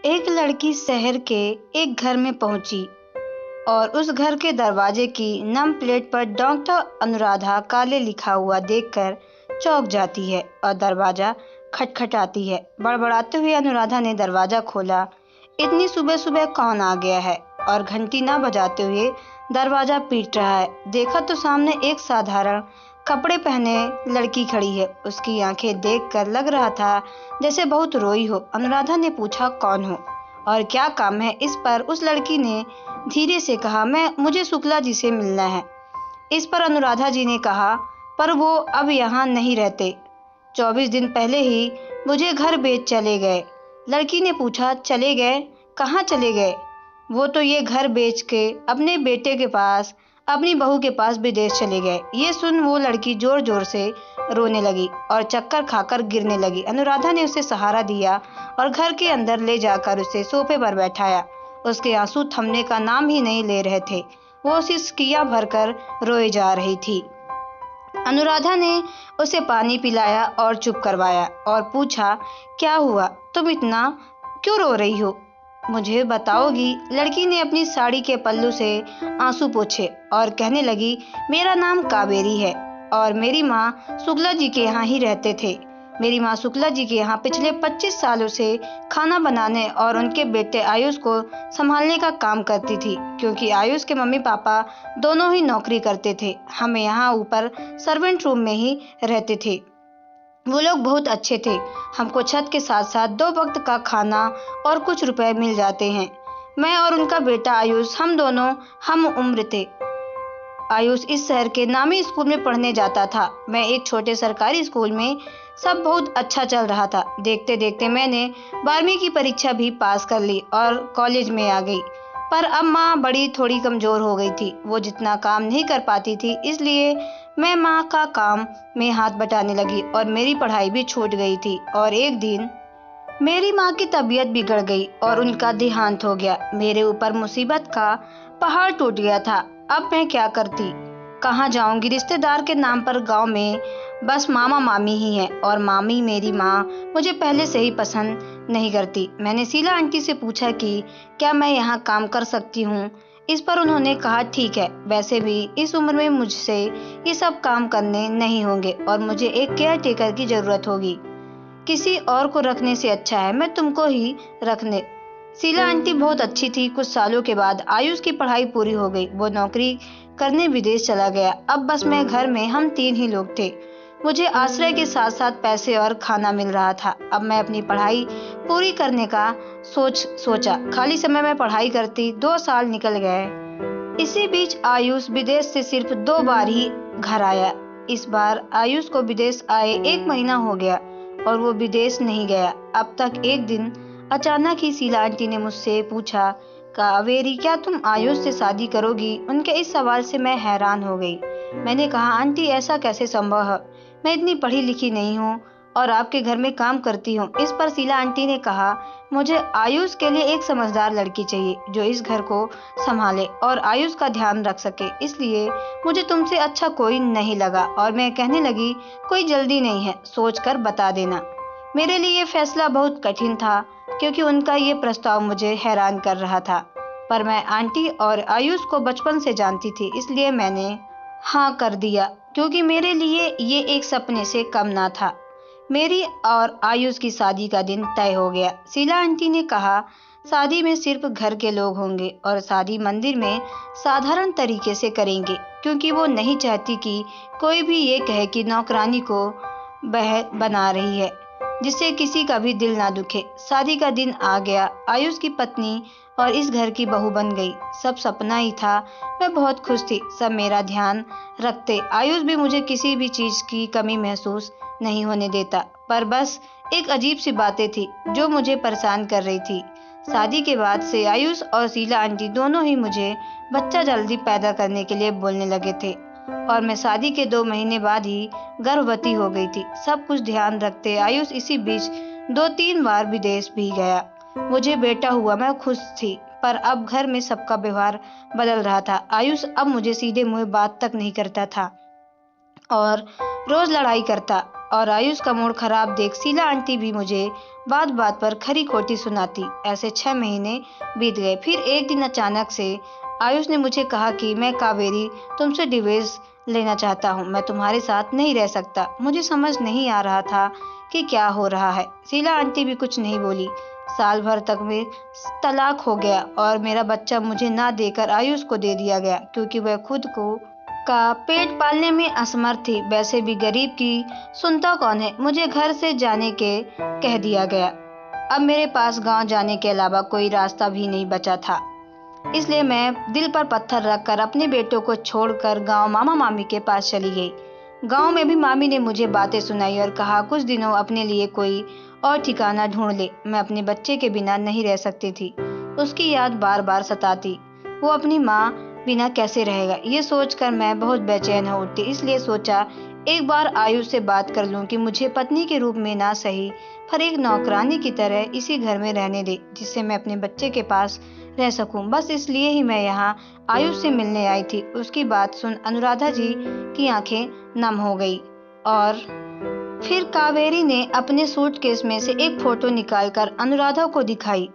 एक लड़की शहर के एक घर में पहुंची और उस घर के दरवाजे की नम प्लेट पर डॉक्टर अनुराधा काले लिखा हुआ देखकर चौंक जाती है और दरवाजा खटखटाती है। बड़बड़ाते हुए अनुराधा ने दरवाजा खोला। इतनी सुबह सुबह कौन आ गया है? और घंटी ना बजाते हुए दरवाजा पीट रहा है। देखा तो सामने एक साधारण कपड़े पहने लड़की खड़ी है। उसकी आंखें देखकर लग रहा था जैसे बहुत रोई हो। अनुराधा ने पूछा, कौन हो और क्या काम है? इस पर उस लड़की ने धीरे से कहा, मुझे शुक्ला जी से मिलना है। इस पर अनुराधा जी ने कहा, पर वो अब यहाँ नहीं रहते। 24 दिन पहले ही मुझे घर बेच चले गए। लड़की ने पूछा, चले गए? कहाँ चले गए? वो तो ये घर बेच के अपने बेटे के पास, अपनी बहू के पास विदेश चले गए। ये सुन वो लड़की जोर जोर से रोने लगी और चक्कर खाकर गिरने लगी। अनुराधा ने उसे सहारा दिया और घर के अंदर ले जाकर उसे सोफे पर बैठाया। उसके आंसू थमने का नाम ही नहीं ले रहे थे। वो सिसकियां भरकर रोए जा रही थी। अनुराधा ने उसे पानी पिलाया और चुप करवाया और पूछा, क्या हुआ? तुम इतना क्यों रो रही हो? मुझे बताओगी? लड़की ने अपनी साड़ी के पल्लू से आंसू पोंछे और कहने लगी, मेरा नाम कावेरी है और मेरी माँ शुक्ला जी के यहाँ ही रहते थे। मेरी माँ शुक्ला जी के यहाँ पिछले 25 सालों से खाना बनाने और उनके बेटे आयुष को संभालने का काम करती थी, क्योंकि आयुष के मम्मी पापा दोनों ही नौकरी करते थे। हम यहाँ ऊपर सर्वेंट रूम में ही रहते थे। वो लोग बहुत अच्छे थे। हमको छत के साथ साथ 2 वक्त का खाना और कुछ रुपए मिल जाते हैं। मैं और उनका बेटा आयुष, हम दोनों हम उम्र थे। आयुष इस शहर के नामी स्कूल में पढ़ने जाता था, मैं एक छोटे सरकारी स्कूल में। सब बहुत अच्छा चल रहा था। देखते देखते मैंने 12वीं की परीक्षा भी पास कर ली और कॉलेज में आ गई। पर अब माँ बड़ी थोड़ी कमजोर हो गई थी। वो जितना काम नहीं कर पाती थी, इसलिए मैं माँ का काम में हाथ बटाने लगी और मेरी पढ़ाई भी छूट गई थी। और एक दिन मेरी माँ की तबीयत बिगड़ गई और उनका देहांत हो गया। मेरे ऊपर मुसीबत का पहाड़ टूट गया था। अब मैं क्या करती? कहाँ जाऊंगी? रिश्तेदार के नाम पर गांव में बस मामा मामी ही हैं और मामी मेरी माँ मुझे पहले से ही पसंद नहीं करती। मैंने शीला आंटी से पूछा कि क्या मैं यहाँ काम कर सकती हूँ। इस पर उन्होंने कहा, ठीक है, वैसे भी इस उम्र में मुझसे ये सब काम करने नहीं होंगे और मुझे एक केयर टेकर की जरूरत होगी। किसी और को रखने से अच्छा है मैं तुमको ही रखने। शीला आंटी बहुत अच्छी थी। कुछ सालों के बाद आयुष की पढ़ाई पूरी हो गई। वो नौकरी करने विदेश चला गया। अब बस मैं घर में हम 3 ही लोग थे। मुझे आश्रय के साथ साथ पैसे और खाना मिल रहा था। अब मैं अपनी पढ़ाई पूरी करने का सोचा। खाली समय में पढ़ाई करती। 2 साल निकल गए। इसी बीच आयुष विदेश से सिर्फ 2 बार ही घर आया। इस बार आयुष को विदेश आए 1 महीना हो गया और वो विदेश नहीं गया अब तक। एक दिन अचानक ही शीला आंटी ने मुझसे पूछा, कावेरी, क्या तुम आयुष से शादी करोगी? उनके इस सवाल से मैं हैरान हो गई। मैंने कहा, आंटी ऐसा कैसे संभव है? मैं इतनी पढ़ी लिखी नहीं हूँ और आपके घर में काम करती हूँ। इस पर शीला आंटी ने कहा, मुझे आयुष के लिए एक समझदार लड़की चाहिए जो इस घर को संभाले और आयुष का ध्यान रख सके। इसलिए मुझे तुमसे अच्छा कोई नहीं लगा और मैं कहने लगी, कोई जल्दी नहीं है, सोच कर बता देना। मेरे लिए ये फैसला बहुत कठिन था क्योंकि उनका ये प्रस्ताव मुझे हैरान कर रहा था। पर मैं आंटी और आयुष को बचपन से जानती थी, इसलिए मैंने हाँ कर दिया, क्योंकि मेरे लिए ये एक सपने से कम ना था। मेरी और आयुष की शादी का दिन तय हो गया। शीला आंटी ने कहा, शादी में सिर्फ घर के लोग होंगे और शादी मंदिर में साधारण तरीके से करेंगे, क्योंकि वो नहीं चाहती कि कोई भी ये कहे कि नौकरानी को बना रही है, जिससे किसी का भी दिल ना दुखे। शादी का दिन आ गया। आयुष की पत्नी और इस घर की बहू बन गई। सब सपना ही था। मैं बहुत खुश थी। सब मेरा ध्यान रखते। आयुष भी मुझे किसी भी चीज की कमी महसूस नहीं होने देता। पर बस एक अजीब सी बातें थी जो मुझे परेशान कर रही थी। शादी के बाद से आयुष और शीला आंटी दोनों ही मुझे बच्चा जल्दी पैदा करने के लिए बोलने लगे थे और मैं शादी के 2 महीने बाद ही गर्भवती हो गई थी। सब कुछ ध्यान रखते आयुष इसी बीच 2-3 बार विदेश भी गया। मुझे बेटा हुआ, मैं खुश थी। पर अब घर में सबका व्यवहार बदल रहा था। आयुष अब मुझे सीधे मुंह बात तक नहीं करता था और रोज लड़ाई करता और आयुष का मूड खराब देख शीला आंटी भी मुझे बात बात पर खरी खोटी सुनाती। ऐसे 6 महीने बीत गए। फिर एक दिन अचानक से आयुष ने मुझे कहा कि मैं कावेरी तुमसे डिवोर्स लेना चाहता हूँ, मैं तुम्हारे साथ नहीं रह सकता। मुझे समझ नहीं आ रहा था कि क्या हो रहा है। शीला आंटी भी कुछ नहीं बोली। साल भर तक में तलाक हो गया और मेरा बच्चा मुझे ना देकर आयुष को दे दिया गया, क्योंकि वह खुद को का पेट पालने में असमर्थ थी। वैसे भी गरीब की सुनता कौन है। मुझे घर से जाने के कह दिया गया। अब मेरे पास गांव जाने के अलावा कोई रास्ता भी नहीं बचा था। इसलिए मैं दिल पर पत्थर रखकर अपने बेटों को छोड़कर गांव मामा मामी के पास चली गई। गांव में भी मामी ने मुझे बातें सुनाई और कहा कुछ दिनों अपने लिए कोई और ठिकाना ढूंढ ले। मैं अपने बच्चे के बिना नहीं रह सकती थी। उसकी याद बार बार सताती। वो अपनी माँ बिना कैसे रहेगा, ये सोचकर मैं बहुत बेचैन हो उठती। इसलिए सोचा एक बार आयुष से बात कर लूं कि मुझे पत्नी के रूप में ना सही पर एक नौकरानी की तरह इसी घर में रहने दे, जिससे मैं अपने बच्चे के पास रह सकूं। बस इसलिए ही मैं यहाँ आयुष से मिलने आई थी। उसकी बात सुन अनुराधा जी की आंखें नम हो गई और फिर कावेरी ने अपने सूटकेस में से एक फोटो निकालकर अनुराधा को दिखाई।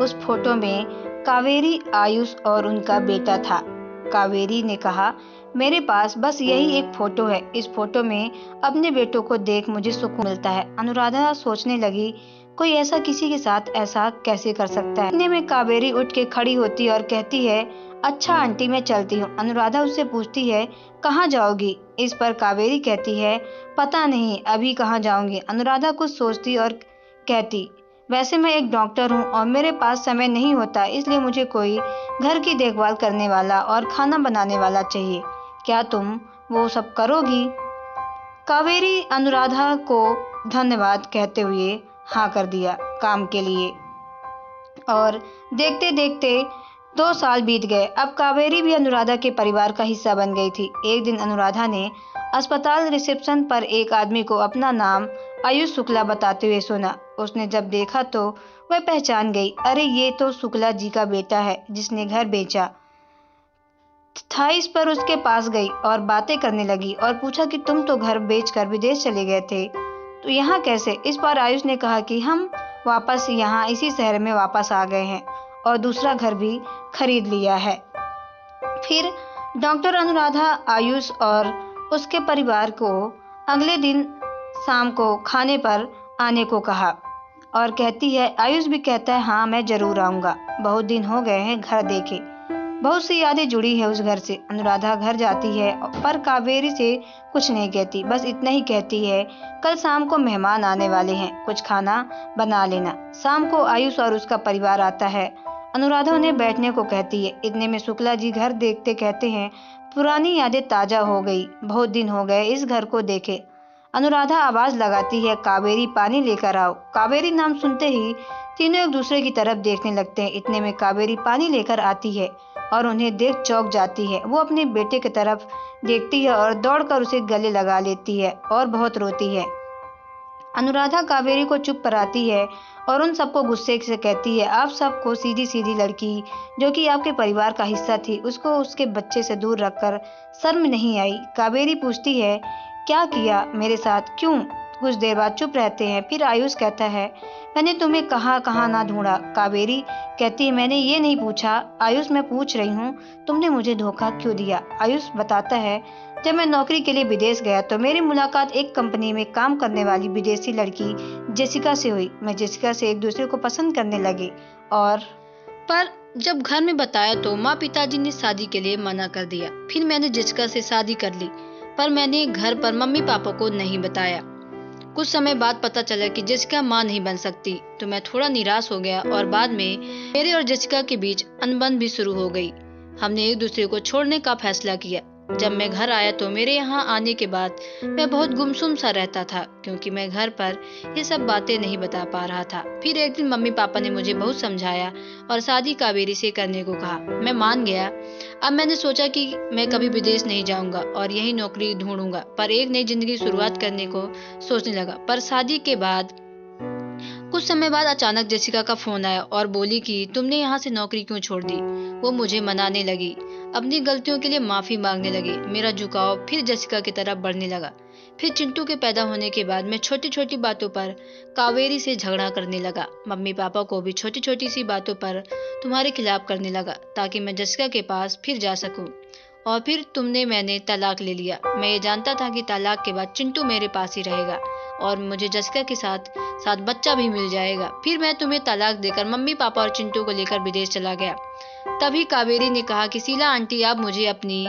उस फोटो में कावेरी, आयुष और उनका बेटा था। कावेरी ने कहा मेरे पास बस यही एक फोटो है। इस फोटो में अपने बेटों को देख मुझे सुकून मिलता है। अनुराधा सोचने लगी कोई ऐसा किसी के साथ ऐसा कैसे कर सकता है। इतने में कावेरी उठ के खड़ी होती और कहती है अच्छा आंटी मैं चलती हूँ। अनुराधा उससे पूछती है कहाँ जाओगी। इस पर कावेरी कहती है पता नहीं अभी कहाँ जाऊंगी। अनुराधा कुछ सोचती और कहती वैसे मैं एक डॉक्टर हूँ और मेरे पास समय नहीं होता, इसलिए मुझे कोई घर की देखभाल करने वाला और खाना बनाने वाला चाहिए। क्या तुम वो सब करोगी। कावेरी अनुराधा को धन्यवाद कहते हुए हाँ कर दिया काम के लिए। और देखते देखते 2 साल बीत गए। अब कावेरी भी अनुराधा के परिवार का हिस्सा बन गई थी। एक दिन अनुराधा ने अस्पताल रिसेप्शन पर एक आदमी को अपना नाम आयुष शुक्ला बताते हुए सुना। उसने जब देखा तो वह पहचान गई। अरे ये तो शुक्ला जी का बेटा है जिसने घर बेचा था। इस पर उसके पास गई और बातें करने लगी और पूछा कि तुम तो घर बेचकर विदेश चले गए थे, तो यहाँ कैसे। इस पर आयुष ने कहा कि हम वापस यहाँ इसी शहर में वापस आ गए हैं और दूसरा घर भी खरीद लिया है। फिर डॉक्टर अनुराधा आयुष और उसके परिवार को अगले दिन शाम को खाने पर आने को कहा और कहती है आयुष भी कहता है हाँ मैं जरूर आऊंगा, बहुत दिन हो गए हैं घर देखे। बहुत सी यादें जुड़ी है उस घर से। अनुराधा घर जाती है पर कावेरी से कुछ नहीं कहती, बस इतना ही कहती है कल शाम को मेहमान आने वाले हैं, कुछ खाना बना लेना। शाम को आयुष और उसका परिवार आता है। अनुराधा उन्हें बैठने को कहती है। इतने में शुक्ला जी घर देखते कहते हैं पुरानी यादें ताजा हो गई, बहुत दिन हो गए इस घर को देखे। अनुराधा आवाज लगाती है कावेरी पानी लेकर आओ। कावेरी नाम सुनते ही तीनों एक दूसरे की तरफ देखने लगते हैं। इतने में कावेरी पानी लेकर आती है और उन्हें देख चौंक जाती है। वो अपने बेटे की तरफ देखती है और दौड़कर उसे गले लगा लेती है और बहुत रोती है। अनुराधा कावेरी को चुप कराती है और उन सबको गुस्से से कहती है आप सबको सीधी सीधी लड़की जो कि आपके परिवार का हिस्सा थी, उसको उसके बच्चे से दूर रखकर शर्म नहीं आई। कावेरी पूछती है क्या किया मेरे साथ, क्यों। कुछ देर बाद चुप रहते हैं। फिर आयुष कहता है मैंने तुम्हें कहाँ कहाँ ना ढूंढा। कावेरी कहती है मैंने ये नहीं पूछा आयुष, मैं पूछ रही हूँ तुमने मुझे धोखा क्यों दिया। आयुष बताता है जब मैं नौकरी के लिए विदेश गया तो मेरी मुलाकात एक कंपनी में काम करने वाली विदेशी लड़की जेसिका से हुई। मैं जेसिका से एक दूसरे को पसंद करने लगे और पर जब घर में बताया तो माँ पिताजी ने शादी के लिए मना कर दिया। फिर मैंने जेसिका से शादी कर ली पर मैंने घर पर मम्मी पापा को नहीं बताया। कुछ समय बाद पता चला कि जेसिका माँ नहीं बन सकती तो मैं थोड़ा निराश हो गया और बाद में मेरे और जेसिका के बीच अनबन भी शुरू हो गई। हमने एक दूसरे को छोड़ने का फैसला किया। जब मैं घर आया तो मेरे यहाँ आने के बाद मैं बहुत गुमसुम सा रहता था क्योंकि मैं घर पर ये सब बातें नहीं बता पा रहा था। फिर एक दिन मम्मी पापा ने मुझे बहुत समझाया और शादी कावेरी से करने को कहा। मैं मान गया। अब मैंने सोचा कि मैं कभी विदेश नहीं जाऊंगा और यही नौकरी ढूंढूंगा पर एक नई जिंदगी शुरुआत करने को सोचने लगा। पर शादी के बाद कुछ समय बाद अचानक जेसिका का फोन आया और बोली कि तुमने यहाँ से नौकरी क्यों छोड़ दी। वो मुझे मनाने लगी, अपनी गलतियों के लिए माफी मांगने लगी। मेरा झुकाव फिर जेसिका की तरफ बढ़ने लगा। फिर चिंटू के पैदा होने के बाद मैं छोटी छोटी बातों पर कावेरी से झगड़ा करने लगा। मम्मी पापा को भी छोटी छोटी सी बातों पर तुम्हारे खिलाफ करने लगा ताकि मैं जसिका के पास फिर जा सकूं। और फिर मैंने तलाक ले लिया। मैं ये जानता था कि तलाक के बाद चिंटू मेरे पास ही रहेगा और मुझे जसिका के साथ साथ बच्चा भी मिल जाएगा। फिर मैं तुम्हें तलाक देकर मम्मी पापा और चिंटू को लेकर विदेश चला गया। तभी कावेरी ने कहा कि शीला आंटी, आप मुझे अपनी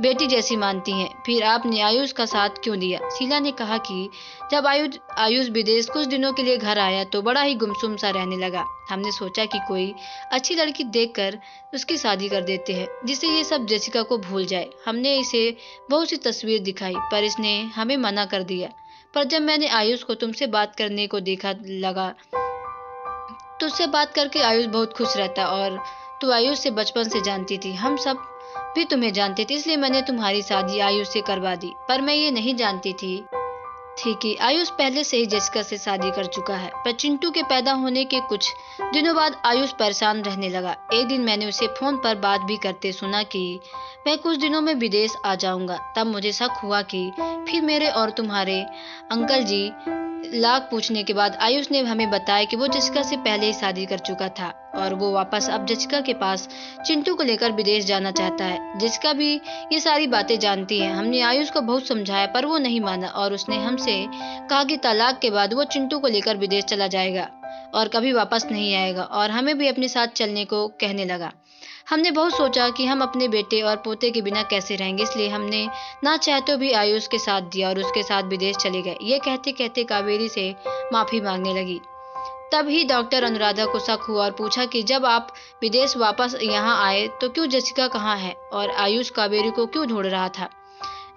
बेटी जैसी मानती हैं, फिर आपने आयुष का साथ क्यों दिया? शीला ने कहा कि जब आयुष विदेश कुछ दिनों के लिए घर आया तो बड़ा ही गुमसुम सा रहने लगा। हमने सोचा कि कोई अच्छी लड़की देखकर उसकी शादी कर देते हैं जिससे ये सब जसिका को भूल जाए। हमने इसे बहुत सी तस्वीर दिखाई पर इसने हमें मना कर दिया। पर जब मैंने आयुष को तुमसे बात करने को देखा लगा, तुझसे बात करके आयुष बहुत खुश रहता और तू आयुष से बचपन से जानती थी। हम सब भी तुम्हें जानते थे, इसलिए मैंने तुम्हारी शादी आयुष से करवा दी। पर मैं ये नहीं जानती थी कि आयुष पहले से ही जसिका से शादी कर चुका है। पर चिंटू के पैदा होने के कुछ दिनों बाद आयुष परेशान रहने लगा। एक दिन मैंने उसे फोन पर बात भी करते सुना कि मैं कुछ दिनों में विदेश आ जाऊंगा। तब मुझे शक हुआ कि फिर मेरे और तुम्हारे अंकल जी लाख पूछने के बाद आयुष ने हमें बताया कि वो जसिका से पहले ही शादी कर चुका था और वो वापस अब जसिका के पास चिंटू को लेकर विदेश जाना चाहता है। जसिका भी ये सारी बातें जानती है। हमने आयुष को बहुत समझाया पर वो नहीं माना और उसने हमसे कहा कि तलाक के बाद वो चिंटू को लेकर विदेश चला जाएगा और कभी वापस नहीं आएगा और हमें भी अपने साथ चलने को कहने लगा। हमने बहुत सोचा कि हम अपने बेटे और पोते के बिना कैसे रहेंगे, इसलिए हमने ना चाहते भी आयुष के साथ दिया और उसके साथ विदेश चले गए। ये कहते कहते कावेरी से माफी मांगने लगी। तभी डॉक्टर अनुराधा को शक हुआ और पूछा कि जब आप विदेश वापस यहाँ आए तो क्यों जसिका कहाँ है और आयुष कावेरी को क्यों ढूंढ रहा था?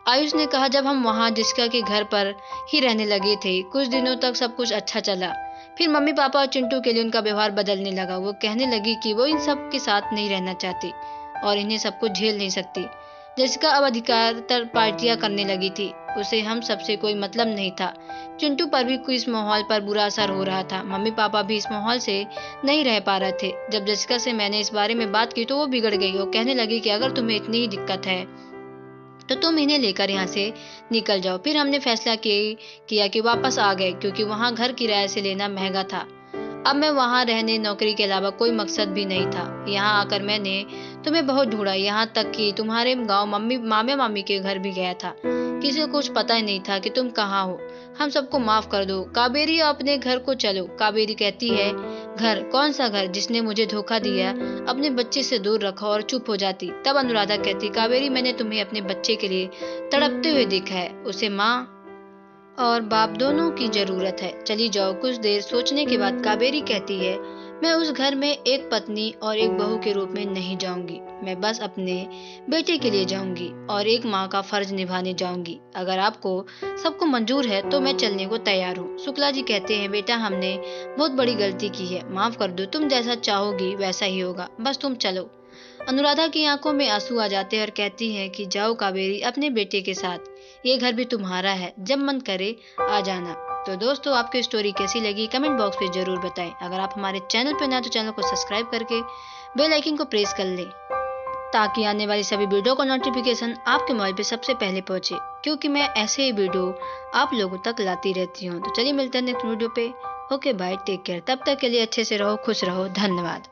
आयुष ने कहा, जब हम वहाँ जसिका के घर पर ही रहने लगे थे कुछ दिनों तक सब कुछ अच्छा चला, फिर मम्मी पापा और चिंटू के लिए उनका व्यवहार बदलने लगा। वो कहने लगी कि वो इन सब के साथ नहीं रहना चाहती और इन्हें सब कुछ झेल नहीं सकती। जसिका अब अधिकतर पार्टियां करने लगी थी, उसे हम सबसे कोई मतलब नहीं था। चिंटू पर भी इस माहौल पर बुरा असर हो रहा था। मम्मी पापा भी इस माहौल से नहीं रह पा रहे थे। जब जसिका से मैंने इस बारे में बात की तो वो बिगड़ गई। वो कहने लगी कि अगर तुम्हें इतनी ही दिक्कत है तो तुम इन्हें लेकर यहाँ से निकल जाओ। फिर हमने फैसला किया कि वापस आ गए क्योंकि वहाँ घर किराए से लेना महंगा था। अब मैं वहाँ रहने नौकरी के अलावा कोई मकसद भी नहीं था। यहाँ आकर मैंने तुम्हें बहुत ढूंढा, यहाँ तक कि तुम्हारे गांव मामे मामी के घर भी गया था। किसी को कुछ पता ही नहीं था कि तुम कहाँ हो। हम सबको माफ कर दो कावेरी, अपने घर को चलो। कावेरी कहती है, घर? कौन सा घर? जिसने मुझे धोखा दिया, अपने बच्चे से दूर रखा और चुप हो जाती। तब अनुराधा कहती, कावेरी, मैंने तुम्हें अपने बच्चे के लिए तड़पते हुए देखा है। उसे माँ और बाप दोनों की जरूरत है। चली जाओ। कुछ देर सोचने के बाद कावेरी कहती है, मैं उस घर में एक पत्नी और एक बहू के रूप में नहीं जाऊंगी। मैं बस अपने बेटे के लिए जाऊंगी और एक माँ का फर्ज निभाने जाऊंगी। अगर आपको सबको मंजूर है तो मैं चलने को तैयार हूँ। शुक्ला जी कहते हैं, बेटा, हमने बहुत बड़ी गलती की है, माफ कर दो। तुम जैसा चाहोगी वैसा ही होगा, बस तुम चलो। अनुराधा की आंखों में आंसू आ जाते हैं और कहती हैं कि जाओ कावेरी, अपने बेटे के साथ। ये घर भी तुम्हारा है, जब मन करे आ जाना। तो दोस्तों, आपको स्टोरी कैसी लगी कमेंट बॉक्स में जरूर बताएं। अगर आप हमारे चैनल पर नए तो चैनल को सब्सक्राइब करके बेल आइकन को प्रेस कर लें ताकि आने वाली सभी वीडियो का नोटिफिकेशन आपके मोबाइल पे सबसे पहले पहुंचे, क्योंकि मैं ऐसे ही वीडियो आप लोगों तक लाती रहती हूँ। तो चलिए मिलते हैं नेक्स्ट वीडियो पे। Okay bye, take care. तब तक के लिए अच्छे से रहो, खुश रहो, धन्यवाद।